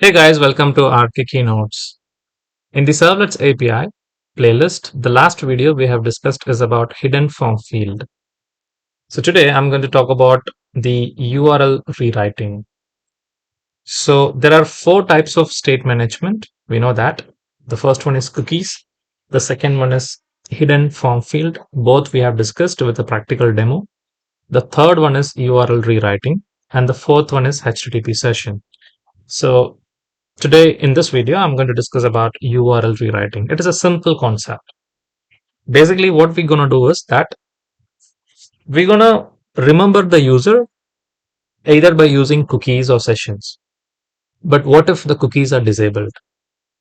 Hey guys, welcome to our keynotes. In the Servlets API playlist, the last video we have discussed is about hidden form field. So today I'm going to talk about the URL rewriting. So there are four types of state management. We know that. The first one is cookies. The second one is hidden form field. Both we have discussed with a practical demo. The third one is URL rewriting. And the fourth one is HTTP session. So today in this video, I'm going to discuss about URL rewriting. It is a simple concept. Basically, what we're going to do is that we're going to remember the user either by using cookies or sessions. But what if the cookies are disabled?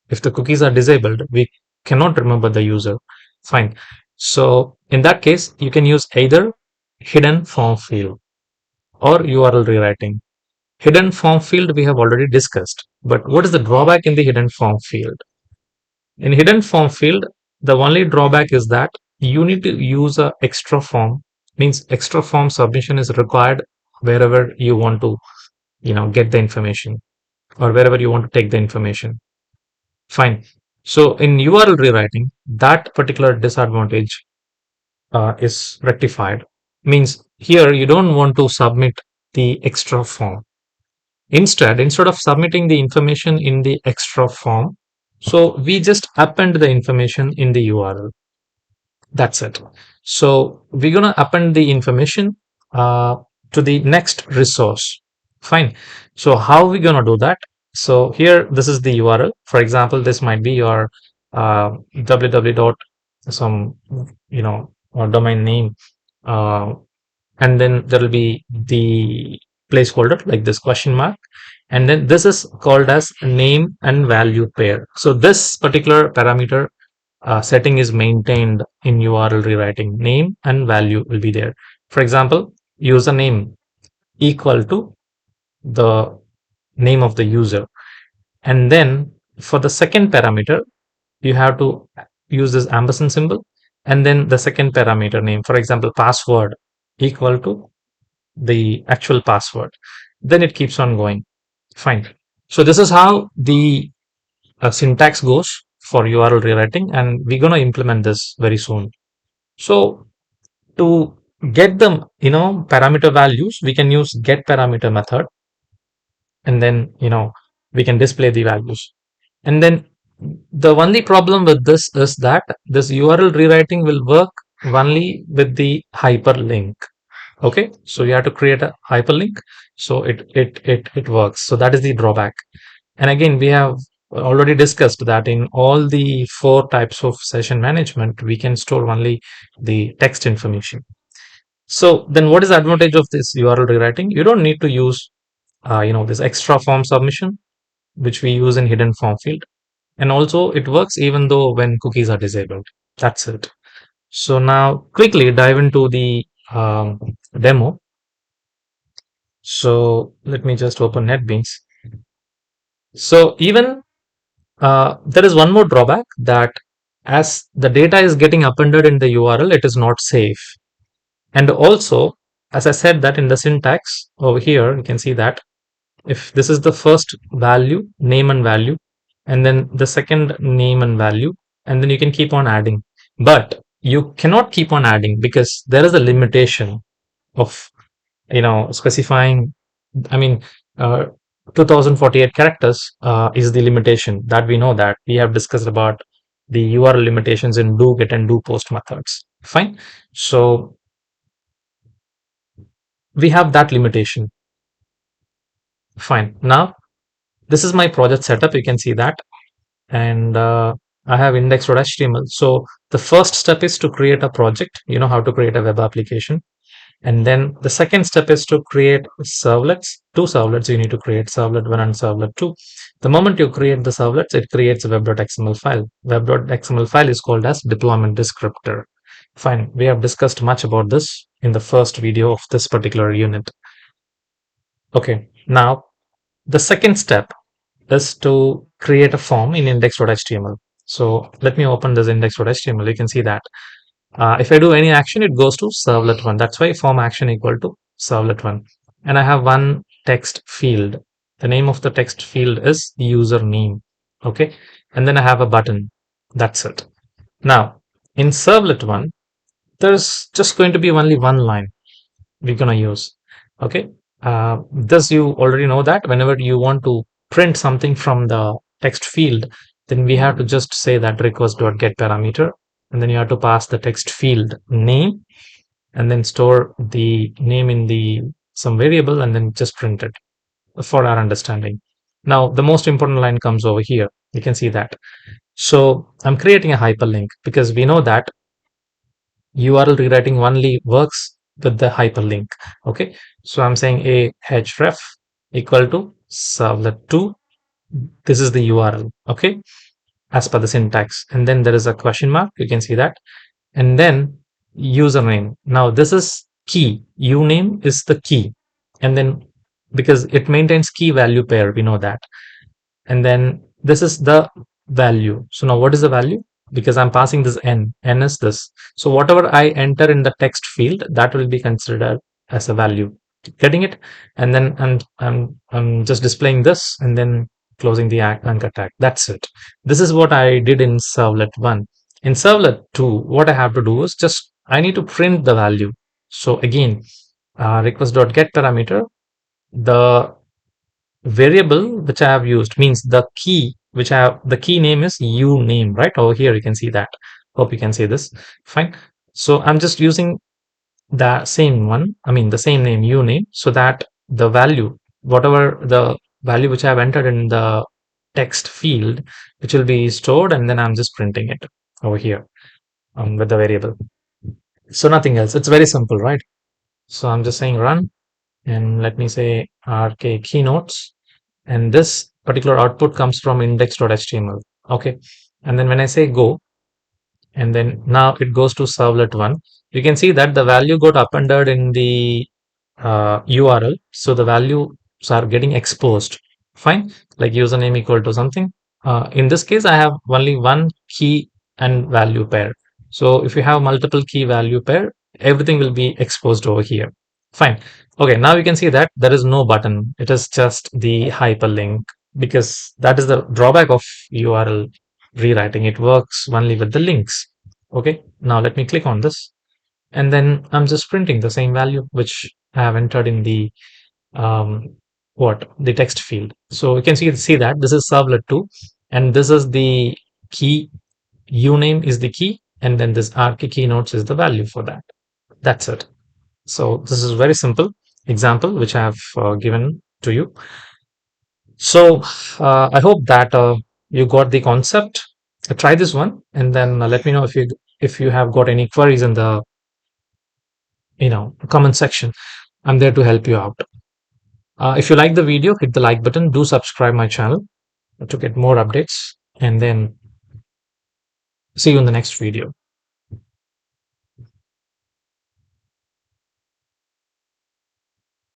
If the cookies are disabled, we cannot remember the user. Fine. So in that case, you can use either hidden form field or URL rewriting. Hidden form field we have already discussed. But what is the drawback in the hidden form field? In hidden form field, the only drawback is that you need to use a extra form, means extra form submission is required wherever you want to, get the information or wherever you want to take the information. Fine. So in URL rewriting, that particular disadvantage is rectified. Means here you don't want to submit the extra form. Instead of submitting the information in the extra form, so we just append the information in the URL. That's it. So we're going to append the information to the next resource. Fine. So how are we going to do that? So here, this is the URL. For example, this might be your www dot some, domain name. And then there will be the placeholder like this question mark. And then this is called as name and value pair. So this particular parameter setting is maintained in URL rewriting. Name and value will be there. For example, username equal to the name of the user. And then for the second parameter, you have to use this ampersand symbol. And then the second parameter name, for example, password equal to the actual password. Then it keeps on going. Fine. So this is how the syntax goes for URL rewriting, and we're going to implement this very soon. So to get them, parameter values, we can use get parameter method, and then, we can display the values. And then the only problem with this is that this URL rewriting will work only with the hyperlink. Okay, so you have to create a hyperlink so it works. So that is the drawback. And again, we have already discussed that in all the four types of session management, we can store only the text information. So then what is the advantage of this URL rewriting? You don't need to use, this extra form submission, which we use in hidden form field. And also it works even though when cookies are disabled. That's it. So now quickly dive into the demo. So let me just open NetBeans. So even there is one more drawback that as the data is getting appended in the URL, it is not safe. And also, as I said that in the syntax over here, you can see that if this is the first value, name and value, and then the second name and value, and then you can keep on adding. But you cannot keep on adding because there is a limitation of, specifying, I mean, 2048 characters is the limitation that we know that we have discussed about the URL limitations in doGet and doPost methods. Fine. So we have that limitation. Fine. Now, this is my project setup. You can see that. And I have index.html. So the first step is to create a project. You know how to create a web application. And then the second step is to create servlets. Two servlets you need to create, servlet 1 and servlet 2. The moment you create the servlets, it creates a web.xml file. Web.xml file is called as deployment descriptor. Fine. We have discussed much about this in the first video of this particular unit. Okay. Now, the second step is to create a form in index.html. So let me open this index.html. You can see that if I do any action, it goes to servlet 1. That's why form action equal to servlet 1. And I have one text field The name of the text field is username. Okay. And then I have a button. That's it. Now, in Servlet 1, there's just going to be only one line we're going to use. Okay. This you already know that whenever you want to print something from the text field, then we have to just say that request.get parameter, and then you have to pass the text field name, and then store the name in the some variable, and then just print it for our understanding. Now, the most important line comes over here. You can see that. So I'm creating a hyperlink because we know that URL rewriting only works with the hyperlink. Okay. So I'm saying a href equal to servlet2. This is the URL. Okay. As per the syntax. And then there is a question mark. You can see that. And then username. Now this is key. Uname is the key. And then because it maintains key value pair, we know that. And then this is the value. So now what is the value? Because I'm passing this n is this. So whatever I enter in the text field, that will be considered as a value. Getting it? And then I'm just displaying this and then closing the anchor tag. That's it. This is what I did in Servlet 1. In Servlet 2, what I have to do is just I need to print the value. So again, request.get parameter, the variable which I have used means the key which I have, the key name is uname, right? Over here you can see that. Hope you can see this. Fine. So I'm just using the same one, I mean the same name uname, so that the value, whatever the value which I have entered in the text field, which will be stored, and then I'm just printing it over here with the variable. So nothing else. It's very simple, right? So I'm just saying run, and let me say rk keynotes, and this particular output comes from index.html. Okay. And then when I say go, and then now it goes to servlet 1, you can see that the value got appended in the URL. So the values are getting exposed. Fine. Like username equal to something. In this case, I have only one key and value pair. So if you have multiple key value pair, everything will be exposed over here. Fine. Okay. Now you can see that there is no button. It is just the hyperlink, because that is the drawback of URL rewriting. It works only with the links. Okay. Now let me click on this, and then I'm just printing the same value which I have entered in the the text field. So you can see that this is servlet 2, and this is the key. Uname is the key, and then this rk keynotes is the value for that. That's it. So this is very simple example which I have given to you. So I hope that you got the concept. Try this one, and then let me know if you have got any queries in the comment section. I'm there to help you out. If you like the video, hit the like button. Do subscribe my channel to get more updates, and then see you in the next video.